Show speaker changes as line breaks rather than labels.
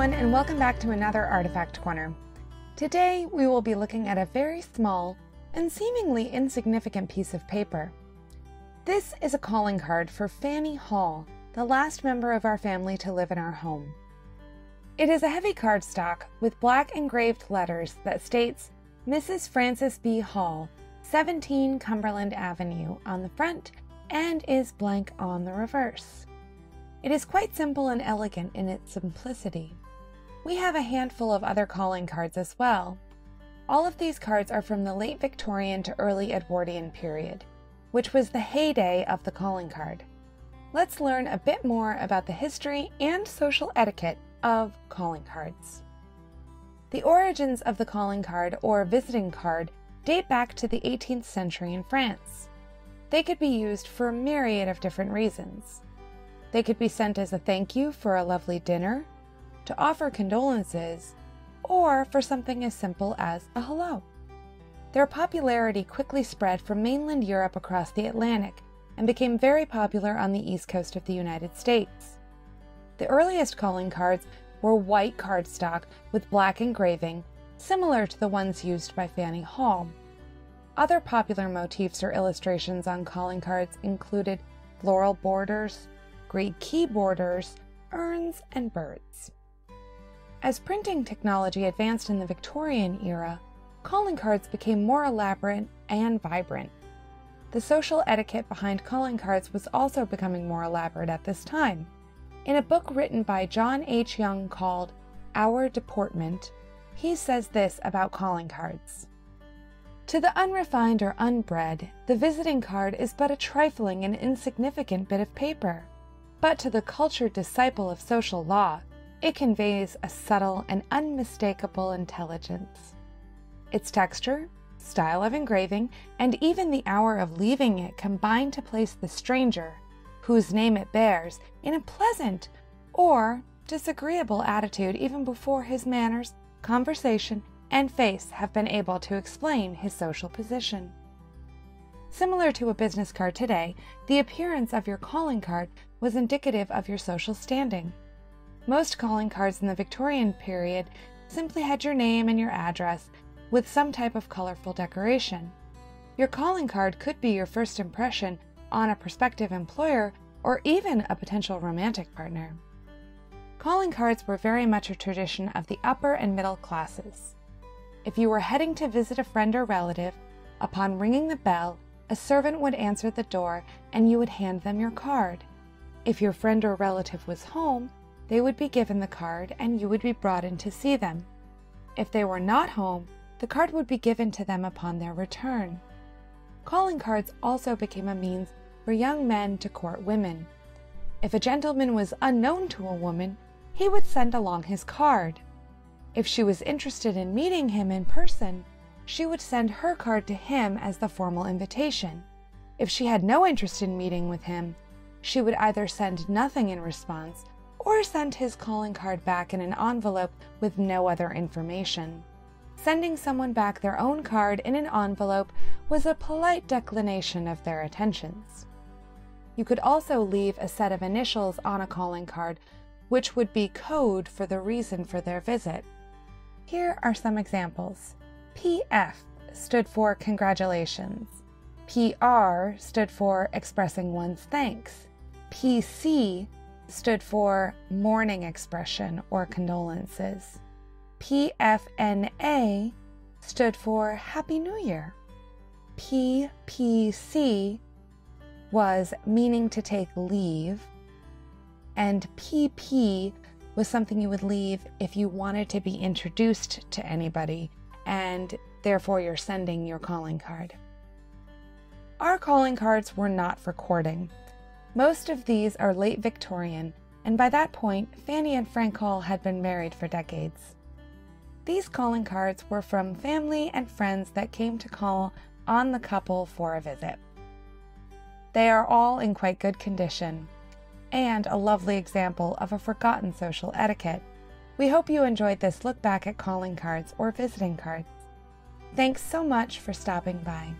everyone, and welcome back to another Artifact Corner. Today we will be looking at a very small and seemingly insignificant piece of paper. This is a calling card for Fannie Hall, the last member of our family to live in our home. It is a heavy cardstock with black engraved letters that states Mrs. Frances B. Hall, 17 Cumberland Avenue on the front and is blank on the reverse. It is quite simple and elegant in its simplicity. We have a handful of other calling cards as well. All of these cards are from the late Victorian to early Edwardian period, which was the heyday of the calling card. Let's learn a bit more about the history and social etiquette of calling cards. The origins of the calling card or visiting card date back to the 18th century in France. They could be used for a myriad of different reasons. They could be sent as a thank you for a lovely dinner, to offer condolences, or for something as simple as a hello. Their popularity quickly spread from mainland Europe across the Atlantic and became very popular on the east coast of the United States. The earliest calling cards were white cardstock with black engraving, similar to the ones used by Fannie Hall. Other popular motifs or illustrations on calling cards included floral borders, Greek key borders, urns, and birds. As printing technology advanced in the Victorian era, calling cards became more elaborate and vibrant. The social etiquette behind calling cards was also becoming more elaborate at this time. In a book written by John H. Young called Our Deportment, he says this about calling cards. To the unrefined or unbred, the visiting card is but a trifling and insignificant bit of paper. But to the cultured disciple of social law, it conveys a subtle and unmistakable intelligence. Its texture, style of engraving, and even the hour of leaving it combine to place the stranger, whose name it bears, in a pleasant or disagreeable attitude even before his manners, conversation, and face have been able to explain his social position. Similar to a business card today, the appearance of your calling card was indicative of your social standing. Most calling cards in the Victorian period simply had your name and your address with some type of colorful decoration. Your calling card could be your first impression on a prospective employer or even a potential romantic partner. Calling cards were very much a tradition of the upper and middle classes. If you were heading to visit a friend or relative, upon ringing the bell, a servant would answer the door and you would hand them your card. If your friend or relative was home, they would be given the card and you would be brought in to see them. If they were not home, the card would be given to them upon their return. Calling cards also became a means for young men to court women. If a gentleman was unknown to a woman, he would send along his card. If she was interested in meeting him in person, she would send her card to him as the formal invitation. If she had no interest in meeting with him, she would either send nothing in response or send his calling card back in an envelope with no other information. Sending someone back their own card in an envelope was a polite declination of their attentions. You could also leave a set of initials on a calling card, which would be code for the reason for their visit. Here are some examples. PF stood for congratulations. PR stood for expressing one's thanks. PC stood for mourning expression or condolences. PFNA stood for Happy New Year. PPC was meaning to take leave. And PP was something you would leave if you wanted to be introduced to anybody, and therefore you're sending your calling card. Our calling cards were not for courting. Most of these are late Victorian, and by that point, Fannie and Frank Hall had been married for decades. These calling cards were from family and friends that came to call on the couple for a visit. They are all in quite good condition, and a lovely example of a forgotten social etiquette. We hope you enjoyed this look back at calling cards or visiting cards. Thanks so much for stopping by.